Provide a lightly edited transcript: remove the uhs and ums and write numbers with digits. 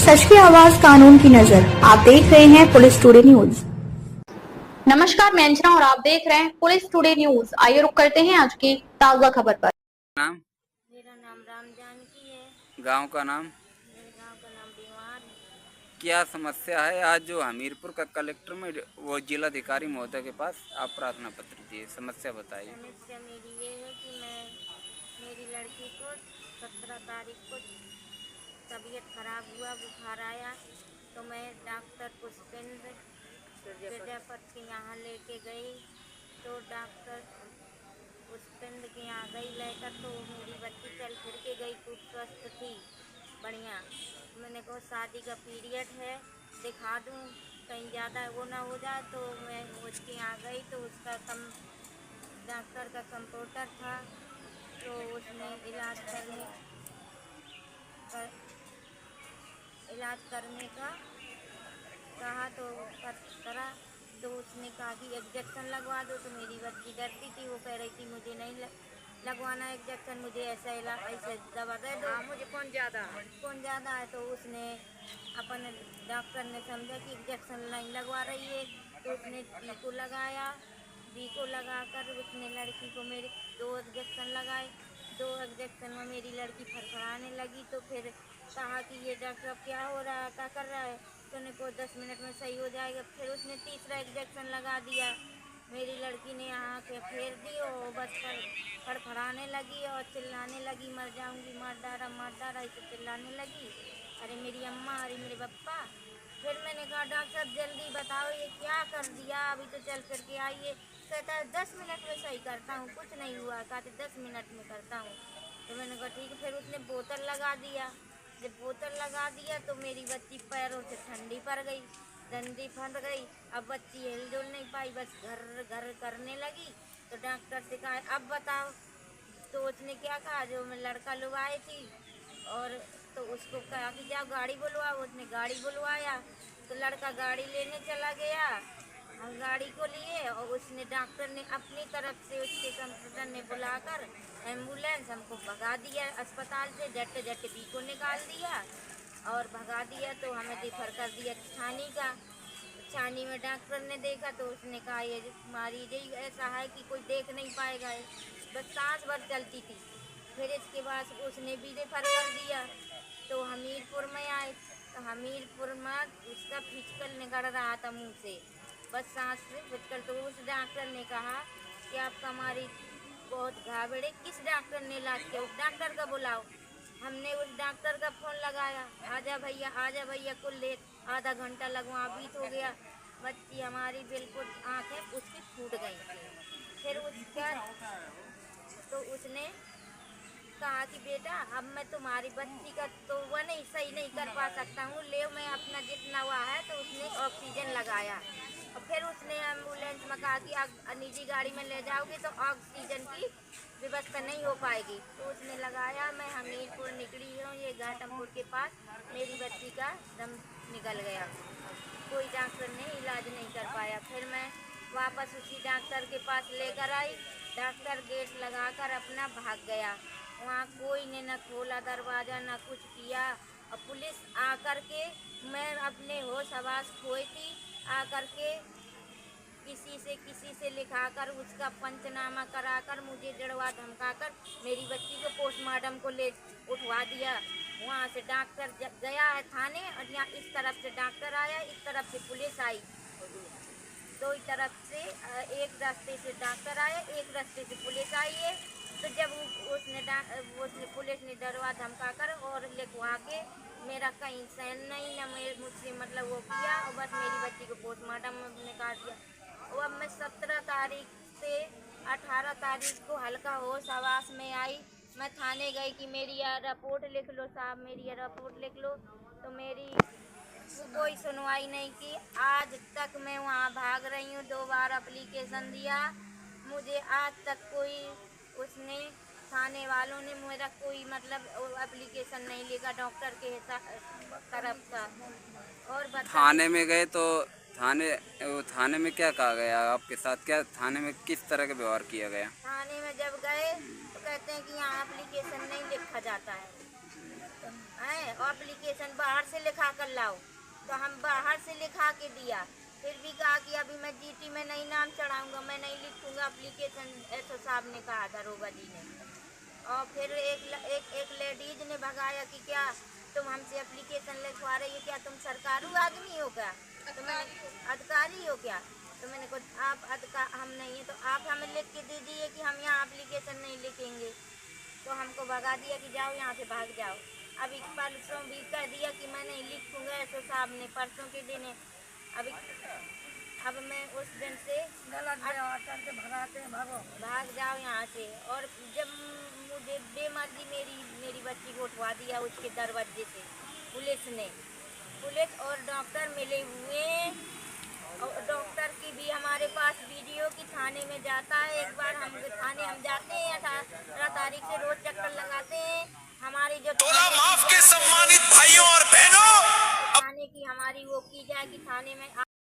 सच की आवाज कानून की नजर। आप देख रहे हैं पुलिस टुडे न्यूज। नमस्कार, मैं अंजना और आप देख रहे हैं पुलिस टुडे न्यूज। आइए रुक करते हैं आज की ताजा खबर पर। नाम? मेरा नाम राम जानकी है। गांव का नाम? मेरे गांव का नाम बीमार। क्या समस्या है? आज जो हमीरपुर का कलेक्टर में वो जिलाधिकारी महोदय के पास आप प्रार्थना पत्र दिए, समस्या बताइए। समस्या मेरी ये है कि मेरी लड़की को 17 तारीख को तबीयत खराब हुआ, बुखार आया, तो मैं डॉक्टर पुष्पेंद्र प्रजापत के यहाँ लेके गई। तो डॉक्टर पुष्पेंद्र के यहाँ गई लेकर, तो मेरी बच्ची चल फिर के गई, खूब स्वस्थ थी, बढ़िया। मैंने कहा शादी का पीरियड है, दिखा दूँ कहीं ज़्यादा वो ना हो जाए। तो मैं उसके यहाँ गई, तो उसका डॉक्टर का कंपाउंडर था, तो उसने इलाज करने का कहा, तो करा। तो उसने कहा कि इंजेक्शन लगवा दो। तो मेरी बच्ची डरती थी, वो कह रही थी मुझे नहीं लगवाना इंजेक्शन, मुझे ऐसे दवा दे दो। मुझे कौन ज़्यादा है। तो उसने अपन डॉक्टर ने समझा कि इंजेक्शन नहीं लगवा रही है, तो उसने टीको लगाया। टीको लगाकर उसने लड़की को मेरे 2 इंजेक्शन लगाए। 2 इंजेक्शन में मेरी लड़की फड़फड़ाने लगी। तो फिर कहा कि ये डॉक्टर क्या हो रहा है, क्या कर रहा है। तो उन्हें को 10 मिनट में सही हो जाएगा। फिर उसने तीसरा इंजेक्शन लगा दिया। मेरी लड़की ने यहाँ के फेर दी और बस फड़फड़ाने लगी और चिल्लाने लगी, मर जाऊंगी, मार डारा, इसे चिल्लाने लगी, अरे मेरी अम्मा, अरे मेरे पप्पा। फिर मैंने कहा डॉक्टर साहब जल्दी बताओ ये क्या कर दिया, अभी तो चल फिर के आइए। कहता है 10 मिनट में सही करता हूँ, कुछ नहीं हुआ। कहते 10 मिनट में करता हूँ। तो मैंने कहा ठीक है। फिर उसने बोतल लगा दिया। जब बोतल लगा दिया तो मेरी बच्ची पैरों से ठंडी पड़ गई, डंडी फट गई। अब बच्ची हिलजुल नहीं पाई, बस घर घर करने लगी। तो डॉक्टर से कहा अब बताओ। तो उसने क्या कहा, जो मैं लड़का लोग आए थी, और तो उसको कहा कि जाओ गाड़ी बुलवाओ। उसने गाड़ी बुलवाया, तो लड़का गाड़ी लेने चला गया। हम गाड़ी को लिए, और उसने डॉक्टर ने अपनी तरफ से उसके कंप्यूटर ने बुलाकर एम्बुलेंस हमको भगा दिया अस्पताल से। झट बी को निकाल दिया और भगा दिया। तो हमें रेफर कर दिया छानी का। छानी में डॉक्टर ने देखा, तो उसने कहा ये तुम्हारी यही ऐसा है कि कोई देख नहीं पाएगा, बस सांस भर चलती थी। फिर इसके बाद उसने भी रेफर कर दिया। तो हमीरपुर में आए, तो हमीरपुर में उसका फिजिकल निकल रहा था मुंह से, बस सांस से फिजिकल। तो उस डॉक्टर ने कहा कि आपका हमारी बहुत घाबड़े, किस डॉक्टर ने इलाज किया, उस डॉक्टर का बुलाओ। हमने उस डॉक्टर का फ़ोन लगाया, आजा भैया, कुल लेट आधा घंटा लगवा, बीत हो गया। बच्ची हमारी बिल्कुल आँखें उसकी फूट गई। फिर उसका तो उसने कहा कि बेटा अब मैं तुम्हारी बच्ची का तो वह नहीं सही नहीं कर पा सकता हूँ, ले मैं अपना जितना हुआ है। तो उसने ऑक्सीजन लगाया, और फिर उसने एम्बुलेंस में कहा कि निजी गाड़ी में ले जाओगे तो ऑक्सीजन की व्यवस्था नहीं हो पाएगी। तो उसने लगाया। मैं हमीरपुर निकली हूँ, ये घाटमपुर के पास मेरी बच्ची का दम निकल गया, कोई डॉक्टर ने इलाज नहीं कर पाया। फिर मैं वापस उसी डॉक्टर के पास लेकर आई। डॉक्टर गेट लगाकर अपना भाग गया। वहाँ कोई ने न खोला दरवाज़ा, न कुछ किया। और पुलिस आकर के, मैं अपने होश हवास खोई थी, आकर के किसी से लिखाकर उसका पंचनामा कराकर मुझे जड़वा धमकाकर मेरी बच्ची को पोस्टमार्टम को ले उठवा दिया। वहाँ से डॉक्टर गया है थाने, और यहाँ इस तरफ से डॉक्टर आया, इस तरफ से पुलिस आई। दो ही तरफ से, एक रास्ते से डॉक्टर आया, एक रास्ते से पुलिस आई है। तो जब उसने पुलिस ने डरवा धमका कर और लिखवा के मेरा कहीं सहन नहीं, न मुझसे मतलब वो किया, और बस मेरी बच्ची को पोस्टमार्टम में निकाल दिया। और अब मैं 17 तारीख से 18 तारीख को हल्का होश हवास में आई। मैं थाने गई कि मेरी यह रिपोर्ट लिख लो साहब, मेरी यह रिपोर्ट लिख लो। तो मेरी कोई सुनवाई नहीं की। आज तक मैं वहाँ भाग रही हूँ, 2 बार एप्लीकेशन दिया, मुझे आज तक कोई उसने थाने वालों ने मेरा कोई मतलब एप्लीकेशन नहीं लिखा डॉक्टर के तरफ का। और थाने में गए तो थाने में क्या कहा गया आपके साथ? क्या थाने में किस तरह का व्यवहार किया गया? थाने में जब गए तो कहते हैं कि यहाँ एप्लीकेशन नहीं लिखा जाता है। है, और एप्लीकेशन बाहर से लिखा कर लाओ, तो हम बाहर से लिखा के दिया, फिर भी कहा कि अभी मैं जीटी में नहीं नाम चढ़ाऊंगा, मैं नहीं लिखूंगा एप्लीकेशन, एसओ साहब ने कहा दरोगा जी ने। और फिर एक लेडीज ने भगाया कि क्या तुम हमसे एप्लीकेशन लिखवा रही हो, क्या तुम सरकारी आदमी हो क्या, तो मैंने अधिकारी हो क्या, तो मैंने कहा आप हम नहीं है, तो आप हमें लिख के दे दीजिए कि हम यहाँ एप्लीकेशन नहीं लिखेंगे, तो हमको भगा दिया कि जाओ यहाँ से भाग जाओ। अभी परसों भी कह दिया कि मैं नहीं लिखूंगा, एसओ साहब ने परसों के दिन है। अभी अब मैं उस दिन से करके भगाते हैं, भाग जाओ यहाँ से। और जब मुझे बेमर्जी मेरी बच्ची को उठवा दिया उसके दरवाजे से पुलिस और डॉक्टर मिले हुए, और डॉक्टर की भी हमारे पास वीडियो की थाने में जाता है। एक बार हम थाने जाते हैं, 18 तारीख से रोज चक्कर लगाते हैं। हमारी जो माफ के सम्मानित भाइयों और बहनों, थाने की हमारी वो की जाए कि थाने में